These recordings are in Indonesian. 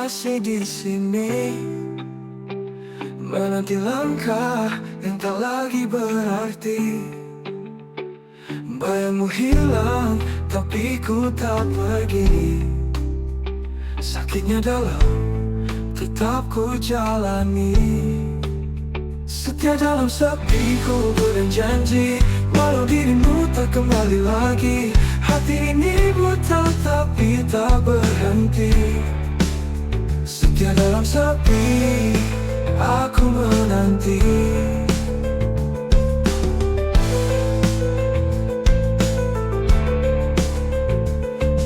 masih di sini, menanti langkah yang tak lagi berarti. Bayangmu hilang, tapi ku tak pergi. Sakitnya dalam, tetap ku jalani. Setia dalam sepi ku berjanji, walau dirimu tak kembali lagi. Hati ini buta tapi tak berhenti. Setia dalam sepi, aku menanti.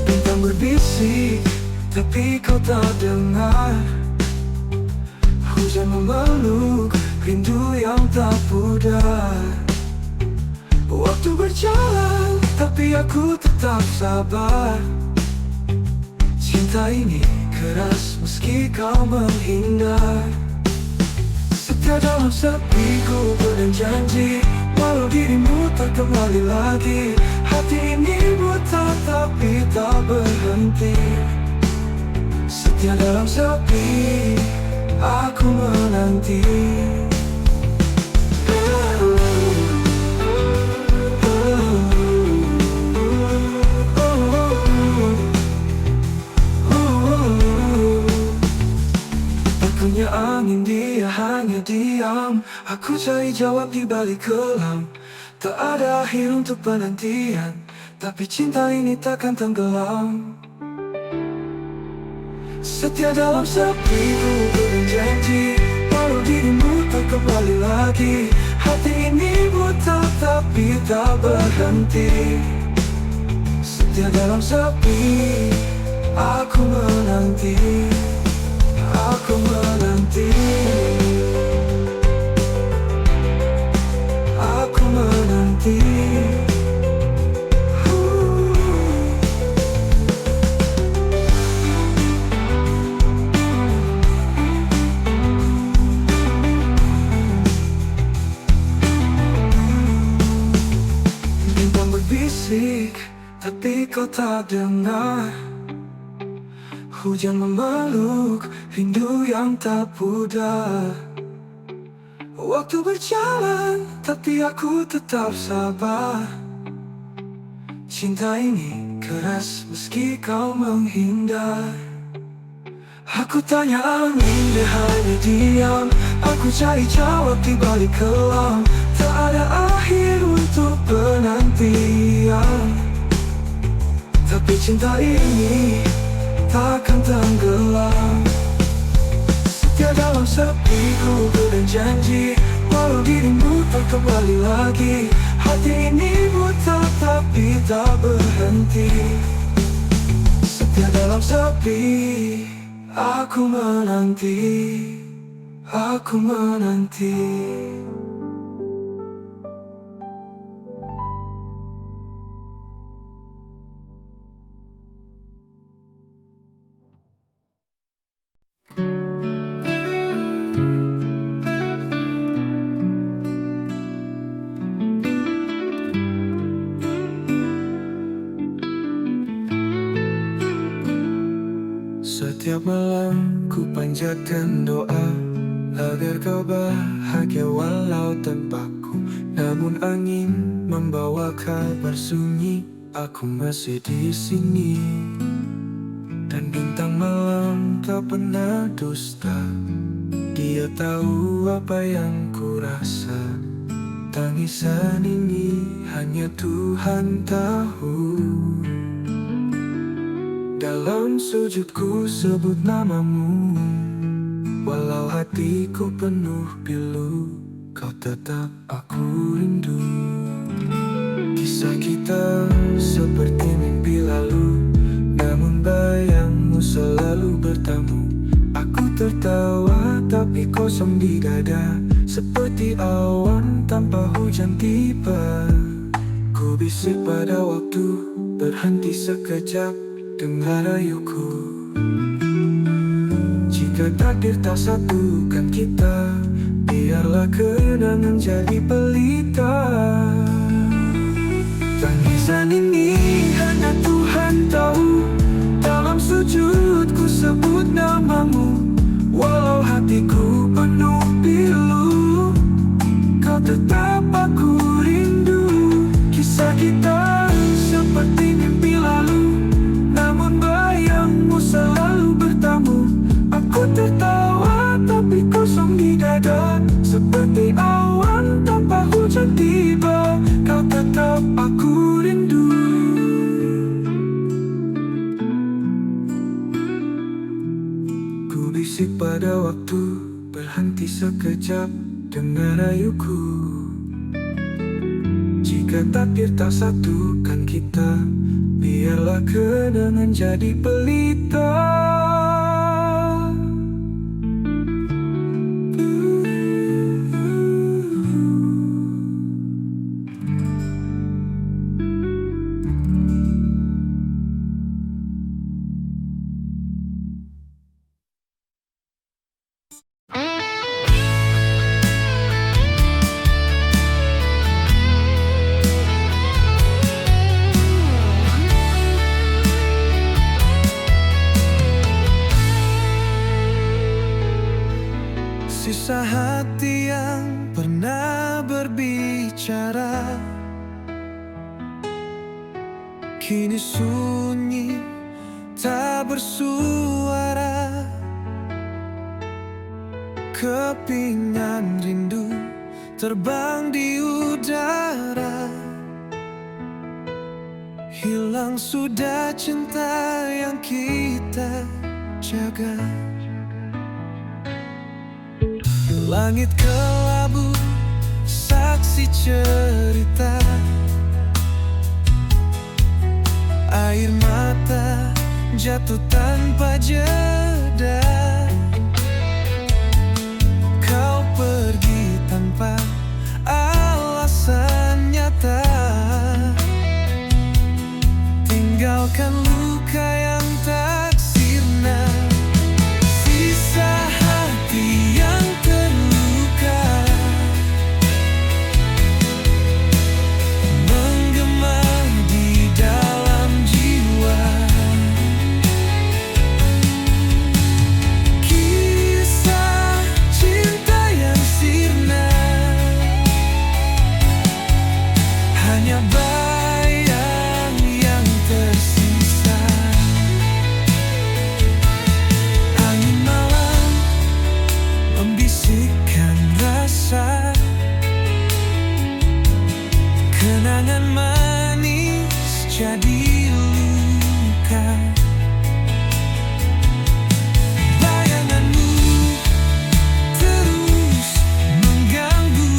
Bintang berbisik, tapi kau tak dengar. Hujan memeluk, rindu yang tak pudar. Waktu berjalan, tapi aku tetap sabar. Cinta ini keras meski kau menghindar. Setia dalam sepi ku berjanji, walau dirimu tak kembali lagi. Hati ini buta tapi tak berhenti. Setia dalam sepi, aku menanti. Punya angin, dia hanya diam. Aku cari jawab di balik kelam. Tak ada akhir untuk penantian, tapi cinta ini takkan tenggelam. Setia dalam sepi ku berjanji, walau dirimu tak kembali lagi. Hati ini buta tapi tak berhenti. Setia dalam sepi, aku menanti. Aku menanti. Aku menanti. Bintang berbisik, tapi kau tak dengar. Hujan memeluk, rindu yang tak pudar. Waktu berjalan, tapi aku tetap sabar. Cinta ini keras meski kau menghindar. Aku tanya angin, dia hanya diam. Aku cari jawab di balik kelam. Tak ada akhir untuk penantian, tapi cinta ini takkan tenggelam. Setia dalam sepi ku berjanji, walau dirimu tak kembali lagi. Hati ini buta tapi tak berhenti. Setia dalam sepi, aku menanti. Aku menanti. Setiap malam ku panjatkan doa agar kau bahagia walau tanpaku. Namun angin membawa kabar sunyi, aku masih di sini. Dan bintang malam tak pernah dusta, dia tahu apa yang ku rasa. Tangisan ini hanya Tuhan tahu. Dalam sujudku sebut namamu, walau hatiku penuh pilu, kau tetap aku rindu. Kisah kita seperti mimpi lalu, namun bayangmu selalu bertamu. Aku tertawa tapi kosong di dada, seperti awan tanpa hujan tiba. Ku bisik pada waktu, berhenti sekejap. Dengar rayuku, jika takdir tak satukan kita, biarlah kenangan jadi pelita. Tangisan ini hanya Tuhan tahu. Dalam sujudku sebut namamu, tetap aku rindu. Ku bisik pada waktu, berhenti sekejap dengar rayuku. Jika takdir tak satukan kita, biarlah kenangan jadi pelita. Sisa hati yang pernah berbicara kini sunyi, tak bersuara. Kepingan rindu terbang di udara. Hilang sudah cinta yang kita jaga. Langit kelabu, saksi cerita. Air mata jatuh tanpa jeda. Kau pergi tanpa alasan nyata, tinggalkan luka yang tak sirna. Sisa hati yang terluka menggema di dalam jiwa. Kisah cinta yang sirna hanya bayang yang tersisa. Angin malam membisikkan rasa, kenangan manis jadi luka. Bayanganmu terus mengganggu,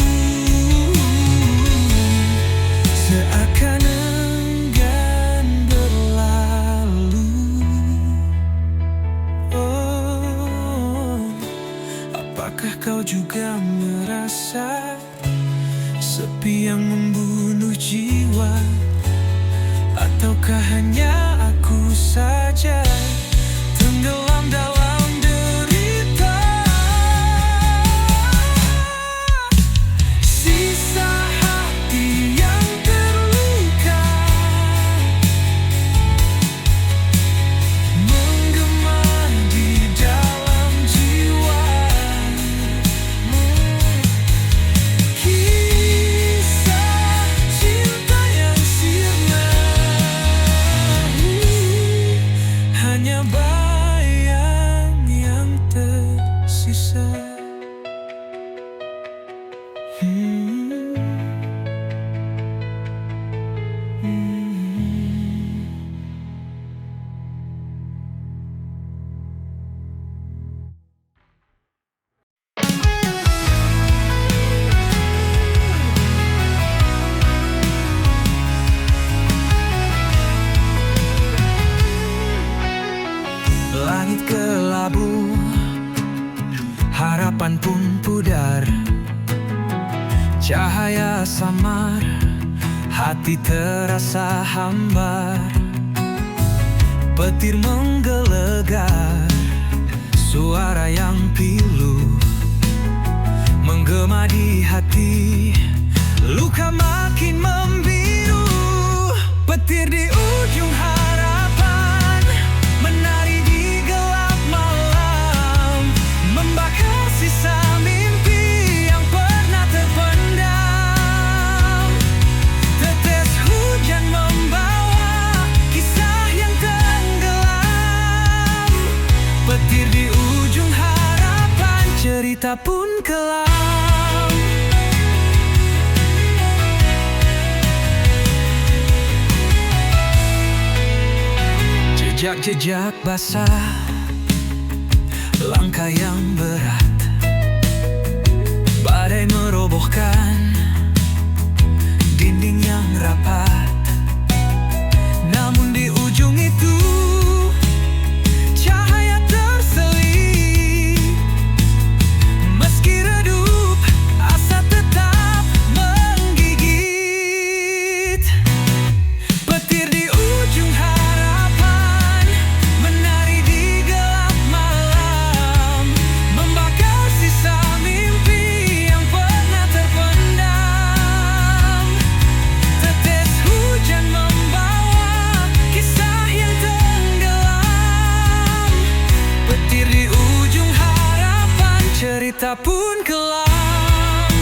seakan enggan berlalu. Oh, apakah kau juga merasa sepi yang membunuh jiwa? Ataukah hanya aku saja tenggelam dalam derita? Sisa hati yang terluka menggema di dalam jiwa. Kisah cinta yang sirna hanya bayang yang tersisa. Langit kelabu, harapan pun pudar. Cahaya samar, hati terasa hambar. Petir menggelegar, suara yang pilu menggema di hati. Luka makin membiru, petir di ujung harapan menari di gelap malam, membakar sisa mimpi yang pernah terpendam. Tetes hujan membawa kisah yang tenggelam. Petir di ujung harapan, cerita pun kelam. Jejak-jejak basah, langkah yang berat, badai merobohkan dinding yang rapat. Namun di ujung itu cahaya terselip. Meski redup, asa tetap menggigit. Petir di ujung harapan menari di gelap malam, membakar sisa mimpi yang pernah terpendam. Tetes hujan membawa kisah yang tenggelam. Petir di ujung harapan, cerita pun kelam.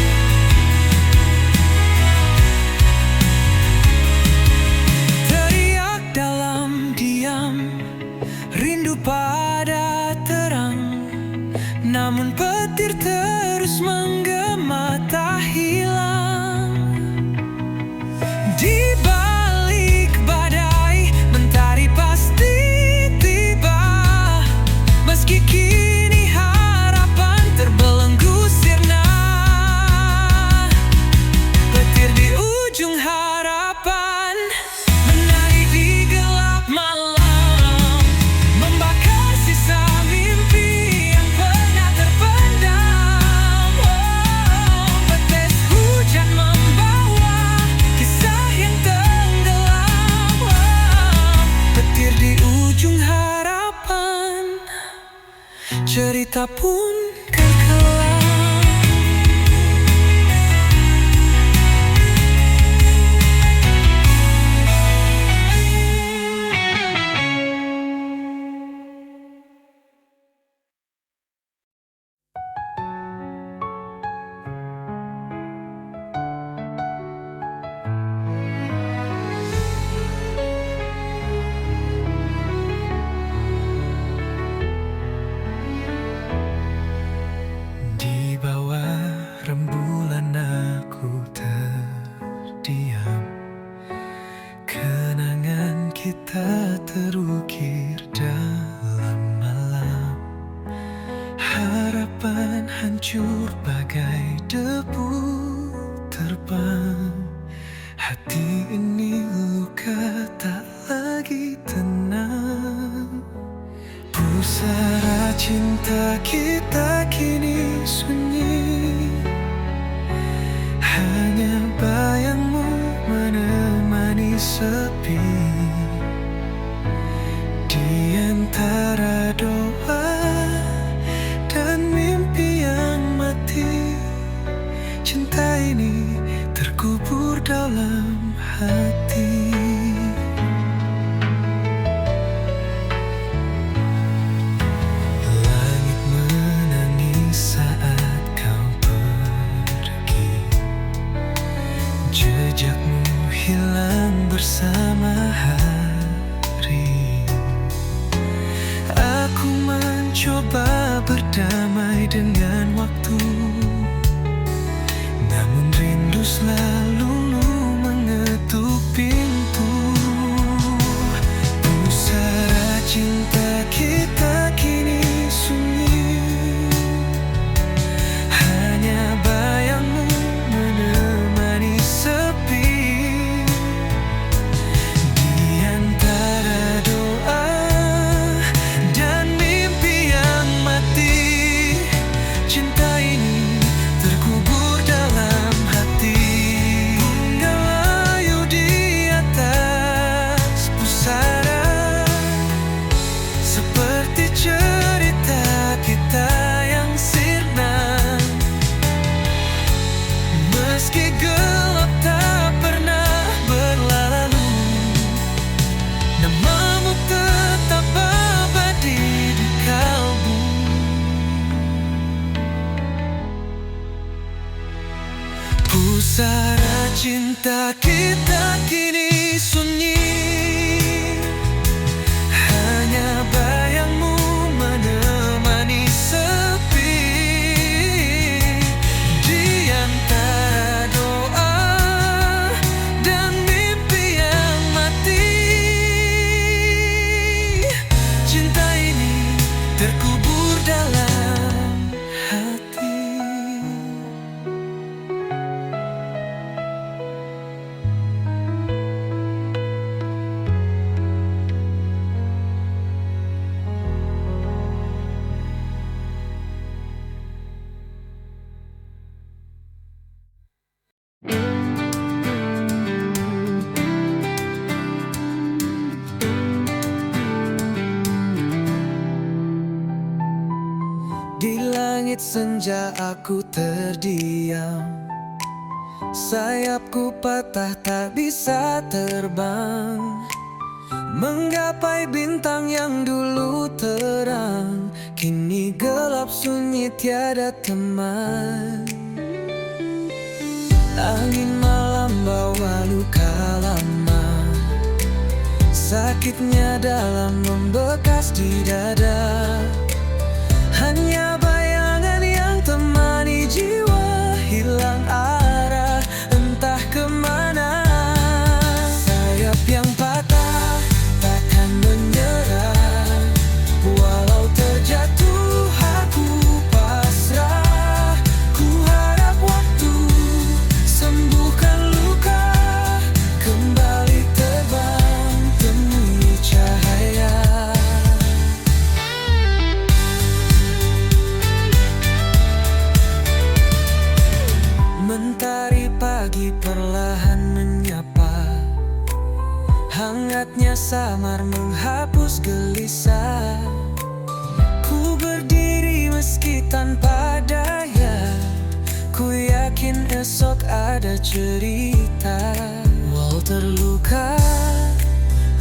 Teriak dalam diam, rindu pada terang. Namun petir terus menggema tak hilang. Di balik badai, mentari pasti tiba. Meski kini harapan terbelenggu sirna. Petir di ujung harapan menari di gelap malam, membakar sisa mimpi yang pernah terpendam. Tetes hujan membawa kisah yang tenggelam. Petir di ujung harapan, cerita pun kelam. Di bawah rembulan aku terdiam. Kenangan kita terukir dalam malam. Harapan hancur bagai debu terbang. Hati ini luka tak lagi tenang. Pusara cinta kita kini sunyi. Hanya bayangmu menemani sepi. Di antara doa dan mimpi yang mati, cinta ini terkubur dalam hati. Langit menangis saat kau pergi. Jejakmu hilang bersama hari. Aku mencoba berdamai dengan waktu, namun rindu selalu mengetuk pintu. Pusara cinta kita kini sunyi. Hanya bayangmu menemani sepi. Di langit senja aku terdiam. Sayapku patah tak bisa terbang, menggapai bintang yang dulu terang, kini gelap sunyi tiada teman. Angin malam bawa luka lama, sakitnya dalam membekas di dada. Hanya bayangan yang temani jiwa, hilang arah entah kemana. Sayap yang patah takkan menyerah, walau terjatuh aku pasrah. Ku harap waktu sembuhkan luka, kembali terbang temui cahaya. Mentari pagi perlahan menyapa, hangatnya samar menghapus gelisah. Ku berdiri meski tanpa daya, ku yakin esok ada cerita. Walau terluka,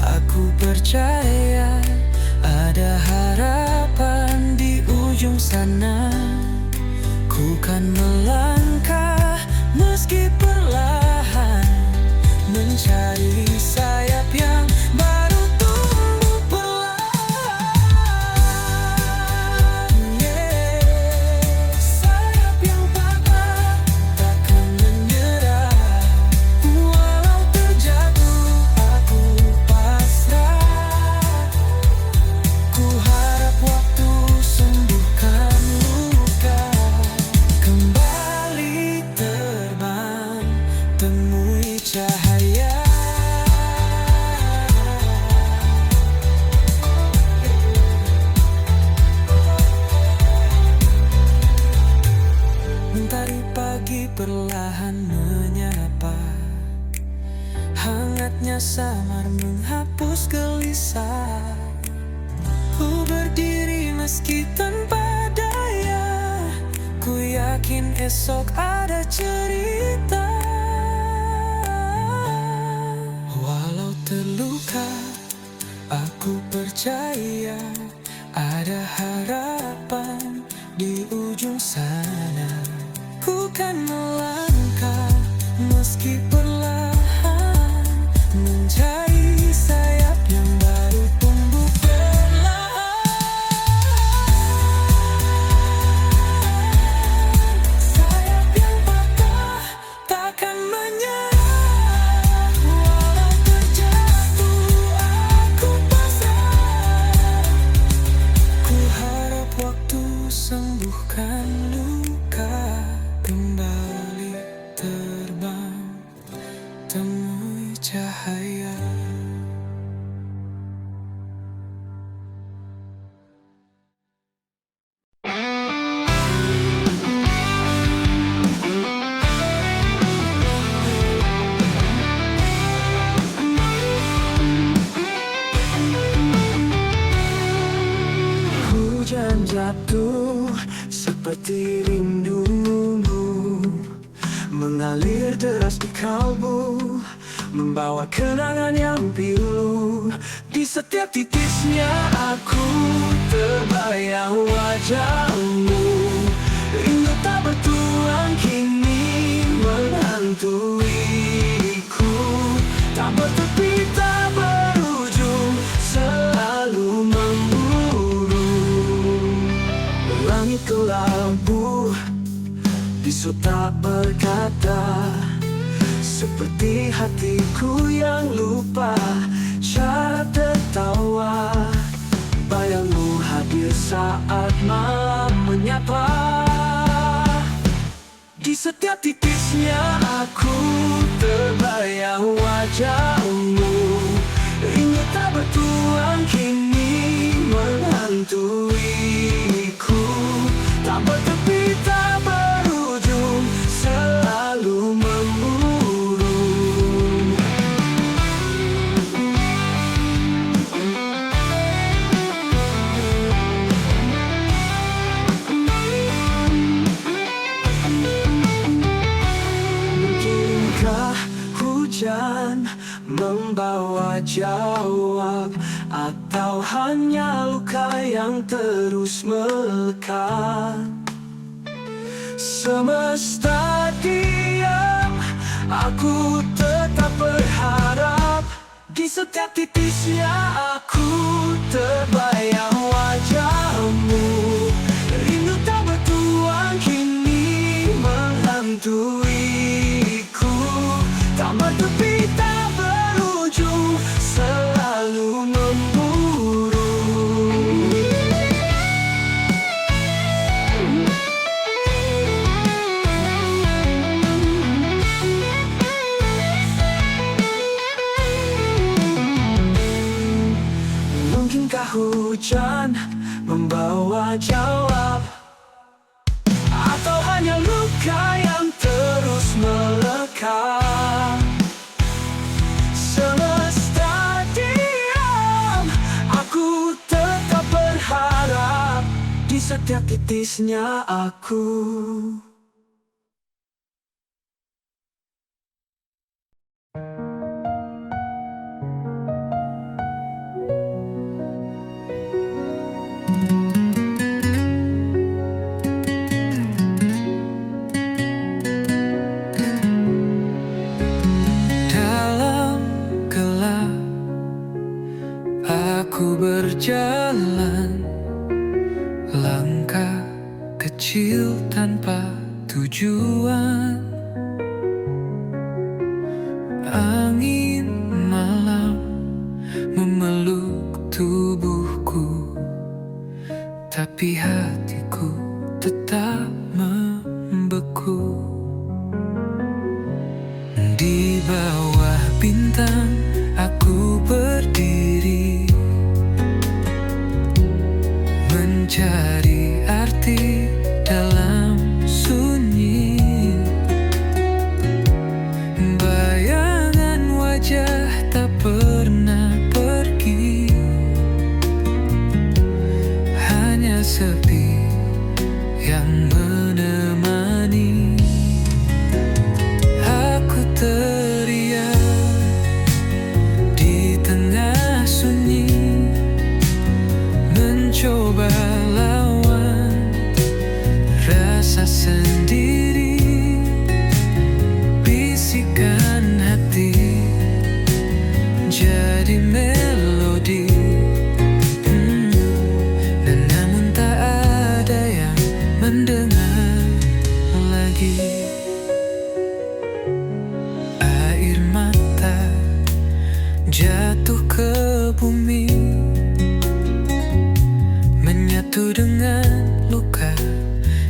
aku percaya ada harapan di ujung sana. Ku kan melangkah meski perlahan, mencari sayap yang baru tumbuh perlahan. Sayap yang patah takkan menyerah, walau terjatuh aku pasrah. Ku harap waktu sembuhkan luka, kembali terbang temui cahaya. Mentari pagi perlahan menyapa, hangatnya samar menghapus gelisah. Ku berdiri meski tanpa daya, ku yakin esok ada cerita. Walau terluka, aku percaya ada harapan di ujung sana. Ku kan melangkah meski perlahan, mencari sayap yang baru tumbuh perlahan. Sayap yang patah takkan menyerah, walau terjatuh aku pasrah. Ku harap waktu sembuhkan luka, kembali terbang temui cahaya. Hujan jatuh seperti rindumu, mengalir deras di kalbu, membawa kenangan yang pilu. Di setiap titisnya aku terbayang wajahmu, rindu tak bertuan kini menghantuiku. Tak bertepi tak berujung, selalu memburu. Langit kelabu, bisu tak berkata, seperti hatiku yang lupa cara tertawa. Bayangmu hadir saat malam menyapa, di setiap titisnya aku terbayang wajahmu, rindu tak bertuan kini menghantuiku. Tak bertepi tak berujung, selalu memburu. membawa jawab, atau hanya luka yang terus melekat. Semesta diam, aku tetap berharap. Di setiap titisnya aku terbayang wajahmu. Rindu tak bertuan kini menghantuiku. Tak bertepi, tak berujung, selalu memburu. Mungkinkah hujan membawa jawab, atau hanya luka yang terus melekat? Semesta diam, aku tetap berharap. Di setiap titisnya aku. Dalam gelap aku berjalan, langkah kecil tanpa tujuan. Angin malam memeluk tubuhku, tapi hatiku tetap membeku. Di bawah bintang aku berdiri, mencari arti dalam sunyi. Bayangan wajah tak pernah pergi, hanya sepi yang menemani. Aku teriak di tengah sunyi, mencoba lawan rasa sendiri. Bisikan hati jadi melodi, dan namun tak ada yang mendengar lagi. Air mata jatuh ke bumi, menyatu dengan luka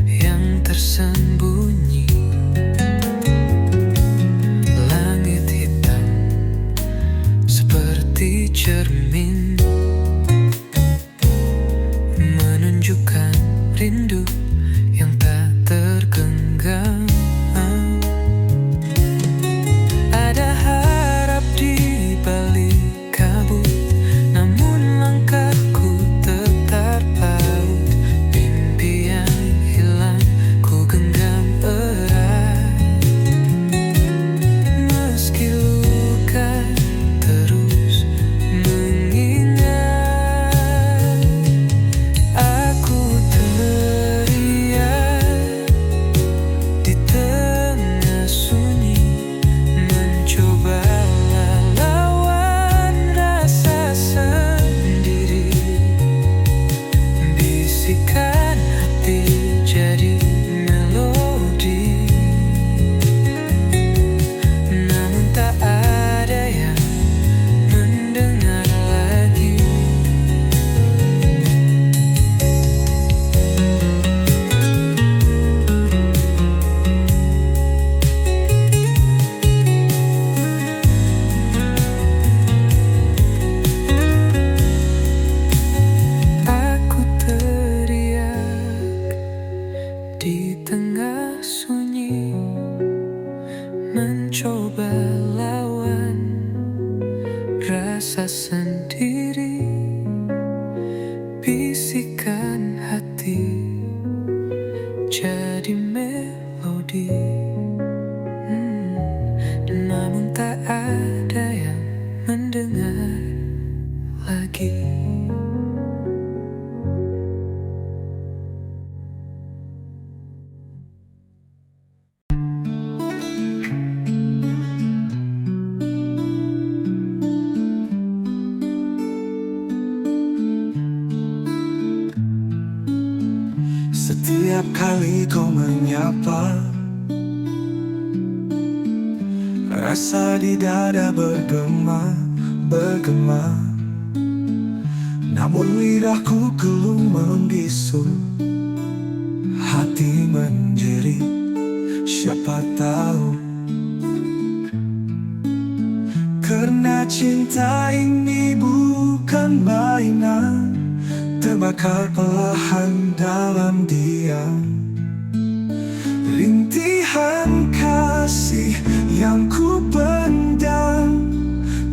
yang tersembunyi. Langit hitam seperti cermin, menunjukkan rindu yang tak tergenggam. Ada harap di balik kabut, namun langkahku tetap paut. Mimpi yang hilang ku genggam erat, meski luka terus mengingat. Aku teriak di tengah sunyi, mencoba lawan rasa sendiri. Bisikan hati jadi melodi, namun tak ada yang mendengar lagi. Aku teriak di tengah sunyi, mencoba lawan rasa sendiri. Bisikan hati jadi melodi, namun tak ada yang Setiap kali kau menyapa, rasa di dada bergema. Namun lidahku gelum membisu, hati menjerit, siapa tahu. Karena cinta ini bukan mainan, terbakar perlahan dalam diam. Rintihan kasih yang ku pendam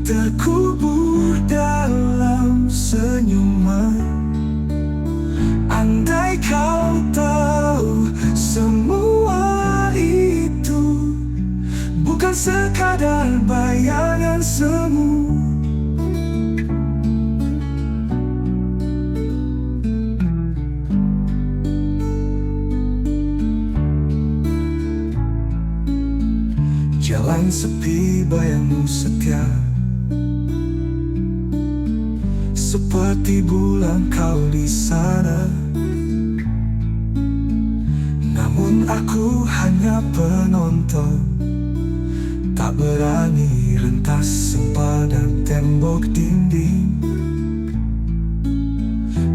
terkubur dalam senyuman. Andai kau tahu semua itu bukan sekadar bayangan semu. Jalan sepi, bayangmu setia, seperti bulan kau di sana. Namun aku hanya penonton, tak berani rentas sempadan tembok dinding.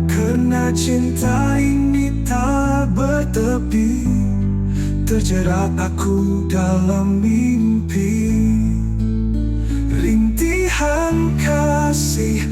Karena cinta ini tak bertepi, terjerat aku dalam mimpi. Rintihan kasih